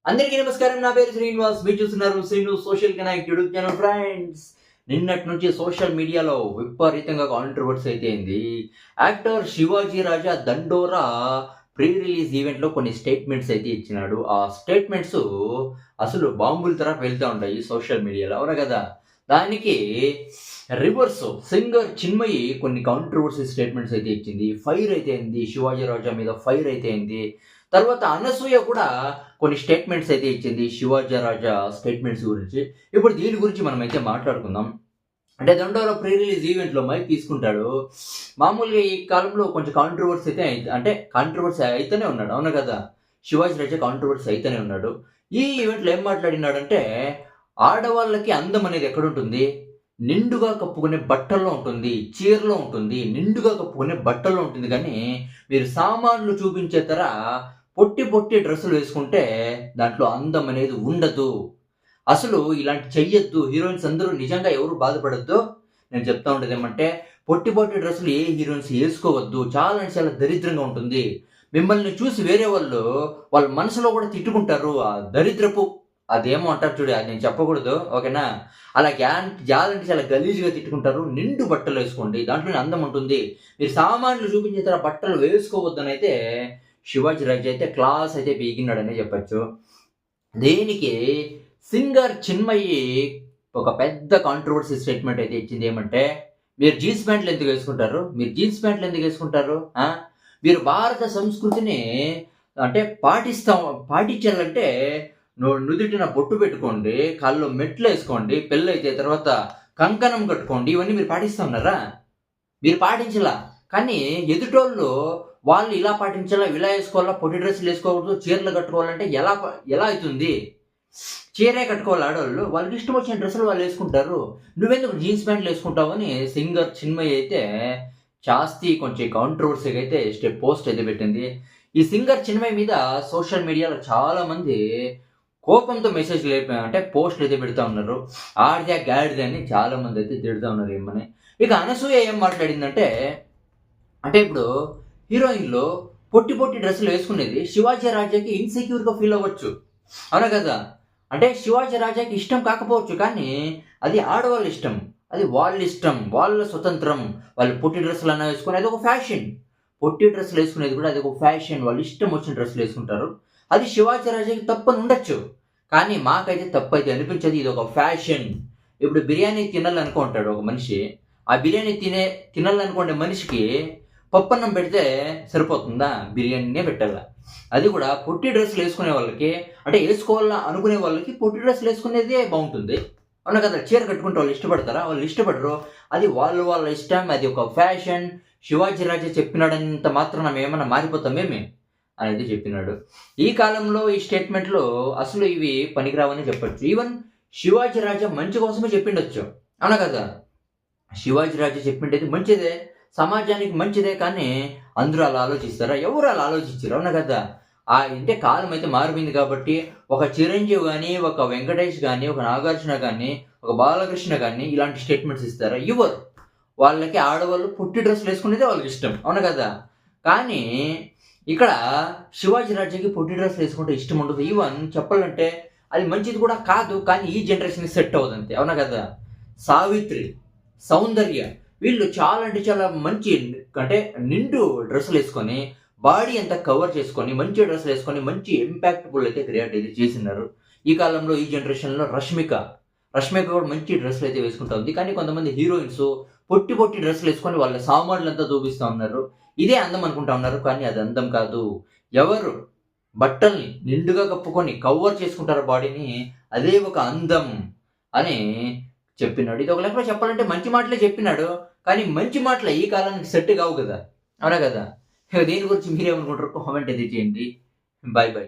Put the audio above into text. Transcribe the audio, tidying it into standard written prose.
అందరికీ నమస్కారం. నా పేరు శ్రీనివాస్. మీరు చూస్తున్నారు Srinu social connect YouTube channel. Friends, నిన్నటి నుంచి సోషల్ మీడియాలో విపరీతంగా కాంట్రవర్సీ అయితే అయింది. యాక్టర్ శివాజీ రాజా దండోరా ప్రీ రిలీజ్ ఈవెంట్లో కొన్ని స్టేట్మెంట్స్ అయితే ఇచ్చినాడు. ఆ స్టేట్మెంట్స్ అసలు బాంబుల తర వెళ్తూ ఉంటాయి సోషల్ మీడియాలో, అవునా కదా. దానికి రివర్స్ సింగర్ చిన్మయి కొన్ని కాంట్రవర్సీ స్టేట్మెంట్స్ అయితే ఇచ్చింది. ఫైర్ అయితే అయింది, శివాజీ రాజా మీద ఫైర్ అయితే అయింది. తర్వాత అనసూయ కూడా కొన్ని స్టేట్మెంట్స్ అయితే ఇచ్చింది శివాజీ రాజా స్టేట్మెంట్స్ గురించి. ఇప్పుడు దీని గురించి మనం అయితే మాట్లాడుకుందాం. అంటే దండోరా ప్రీ రిలీజ్ ఈవెంట్లో మైక్ తీసుకుంటాడు. మామూలుగా ఈ కాలంలో కొంచెం కాంట్రవర్సీ అయితే అంటే కాంట్రవర్సీ అయితేనే ఉన్నాడు, అవునా కదా. శివాజీ రాజా కాంట్రవర్సీ అయితేనే ఉన్నాడు. ఈ ఈవెంట్లో ఏం మాట్లాడినాడంటే, ఆడవాళ్ళకి అందం అనేది ఎక్కడుంటుంది? నిండుగా కప్పుకునే బట్టల్లో ఉంటుంది, చీరలో ఉంటుంది, నిండుగా కప్పుకునే బట్టల్లో ఉంటుంది. కానీ మీరు సామాన్లు చూపించే తర పొట్టి పొట్టి డ్రెస్సులు వేసుకుంటే దాంట్లో అందం అనేది ఉండదు. అసలు ఇలాంటి చెయ్యొద్దు. హీరోయిన్స్ అందరూ నిజంగా ఎవరు బాధపడద్దు. నేను చెప్తా ఉండేది ఏమంటే, పొట్టి పొట్టి డ్రెస్సులు ఏ హీరోయిన్స్ వేసుకోవద్దు. చాలా అంటే చాలా దరిద్రంగా ఉంటుంది. మిమ్మల్ని చూసి వేరే వాళ్ళు వాళ్ళ మనసులో కూడా తిట్టుకుంటారు. ఆ దరిద్రపు అదేమో అంటారు చూడు, అది నేను చెప్పకూడదు, ఓకేనా. అలా జాలంటే చాలా గలీజ్గా తిట్టుకుంటారు. నిండు బట్టలు వేసుకోండి, దాంట్లోనే అందం ఉంటుంది. మీరు సామాన్లు చూపించే తర బట్టలు వేసుకోవద్దని అయితే శివాజీ రాజా అయితే క్లాస్ అయితే పీకినాడనే చెప్పచ్చు. దేనికి సింగర్ చిన్మయి ఒక పెద్ద కాంట్రవర్సీ స్టేట్మెంట్ అయితే ఇచ్చింది. ఏమంటే, మీరు జీన్స్ ప్యాంట్లు ఎందుకు వేసుకుంటారు? మీరు జీన్స్ ప్యాంట్లు ఎందుకు వేసుకుంటారు? మీరు భారత సంస్కృతిని అంటే పాటించాలంటే నుదుటిన బొట్టు పెట్టుకోండి, కాళ్ళు మెట్లు వేసుకోండి, పెళ్ళైతే తర్వాత కంకణం కట్టుకోండి. ఇవన్నీ మీరు పాటిస్తూ ఉన్నారా? మీరు పాటించలా. కానీ ఎదుటోళ్ళు వాళ్ళు ఇలా పాటించాలా, ఇలా వేసుకోవాలా, పొట్టి డ్రెస్సులు వేసుకోకూడదు, చీరలు కట్టుకోవాలంటే ఎలా ఎలా అవుతుంది? చీరే కట్టుకోవాలి ఆడవాళ్ళు. వాళ్ళకి ఇష్టం వచ్చిన డ్రెస్సులు వాళ్ళు వేసుకుంటారు. నువ్వెందుకు జీన్స్ ప్యాంట్లు వేసుకుంటావు అని సింగర్ చిన్మయి అయితే కొంచెం కాంట్రవర్సీగా అయితే పోస్ట్ అయితే పెట్టింది. ఈ సింగర్ చిన్మయి మీద సోషల్ మీడియాలో చాలా మంది కోపంతో మెసేజ్లు అంటే పోస్టులు అయితే పెడతా ఉన్నారు. ఆడిదే గాడిదే అని చాలా మంది అయితే తిడుతూ ఉన్నారు ఏమని. ఇక అనసూయ ఏం మాట్లాడిందంటే, అంటే ఇప్పుడు హీరోయిన్లో పొట్టి పొట్టి డ్రెస్సులు వేసుకునేది శివాజీ రాజాకి ఇన్సెక్యూర్గా ఫీల్ అవ్వచ్చు, అవునా కదా. అంటే శివాజీ రాజాకి ఇష్టం కాకపోవచ్చు, కానీ అది ఆడవాళ్ళ ఇష్టం, అది వాళ్ళ ఇష్టం, వాళ్ళ స్వతంత్రం. వాళ్ళు పొట్టి డ్రెస్సులు అన్నా వేసుకుని అది ఒక ఫ్యాషన్. పొట్టి డ్రెస్సులు వేసుకునేది కూడా అది ఒక ఫ్యాషన్. వాళ్ళు ఇష్టం వచ్చిన డ్రెస్సులు వేసుకుంటారు. అది శివాజీ రాజాకి తప్పని ఉండొచ్చు, కానీ మాకైతే తప్పు అయితే అనిపించదు. ఇది ఒక ఫ్యాషన్. ఇప్పుడు బిర్యానీ తినాలనుకుంటాడు ఒక మనిషి. ఆ బిర్యానీ తినాలనుకునే మనిషికి పప్పన్నం పెడితే సరిపోతుందా? బిర్యానీనే పెట్టాల. అది కూడా పొట్టి డ్రెస్సులు వేసుకునే వాళ్ళకి, అంటే వేసుకోవాలా అనుకునే వాళ్ళకి పొట్టి డ్రెస్సులు వేసుకునేదే బాగుంటుంది, అవునా కదా. చీర కట్టుకుంటే వాళ్ళు ఇష్టపడతారా? వాళ్ళు ఇష్టపడరు. అది వాళ్ళ ఇష్టం, అది ఒక ఫ్యాషన్. శివాజీ రాజా చెప్పినాడంత మాత్రం మనం ఏమన్నా మారిపోతామేమి అనేది చెప్పినాడు. ఈ కాలంలో ఈ స్టేట్మెంట్లో అసలు ఇవి పనికిరావని చెప్పచ్చు. ఈవెన్ శివాజీ రాజా మంచి కోసమే చెప్పిండొచ్చు, అవునా కదా. శివాజీ రాజా చెప్పిండేది మంచిదే, సమాజానికి మంచిదే. కానీ అందరూ అలా ఆలోచిస్తారా? ఎవరు అలా ఆలోచించారు, అవునా కదా. అంటే కాలం అయితే మారిపోయింది కాబట్టి ఒక చిరంజీవి కానీ, ఒక వెంకటేష్ కానీ, ఒక నాగార్జున కానీ, ఒక బాలకృష్ణ కానీ ఇలాంటి స్టేట్మెంట్స్ ఇస్తారా? ఇవ్వరు. వాళ్ళకి ఆడవాళ్ళు పొట్టి డ్రెస్సులు వేసుకునేదే వాళ్ళకి ఇష్టం, అవునా కదా. కానీ ఇక్కడ శివాజీ రాజాకి పొట్టి డ్రెస్సులు వేసుకుంటే ఇష్టం ఉండదు. ఈవెన్ చెప్పాలంటే అది మంచిది కూడా కాదు, కానీ ఈ జనరేషన్కి సెట్ అవ్వదు అంతే, అవునా కదా. సావిత్రి, సౌందర్య వీళ్ళు చాలా అంటే చాలా మంచి, అంటే నిండు డ్రెస్సులు వేసుకొని బాడీ అంతా కవర్ చేసుకొని మంచి డ్రెస్సులు వేసుకొని మంచి ఇంపాక్ట్ఫుల్ అయితే క్రియేట్ అయితే చేసినారు. ఈ కాలంలో ఈ జనరేషన్లో రష్మిక కూడా మంచి డ్రెస్సులు అయితే వేసుకుంటా ఉంది. కానీ కొంతమంది హీరోయిన్స్ పొట్టి పొట్టి డ్రెస్సులు వేసుకొని వాళ్ళ సామాన్లంతా చూపిస్తూ ఉన్నారు. ఇదే అందం అనుకుంటా ఉన్నారు, కానీ అది అందం కాదు. ఎవరు బట్టల్ని నిండుగా కప్పుకొని కవర్ చేసుకుంటారు బాడీని, అదే ఒక అందం అని చెప్పినాడు. ఇది ఒక లెక్కలో చెప్పాలంటే మంచి మాటలే చెప్పినాడు, కానీ మంచి మాటలు ఈ కాలానికి సెట్ కావు కదా, అవునా కదా. దీని గురించి మీరేమనుకుంటారు? కామెంట్ అయితే చేయండి. Bye bye.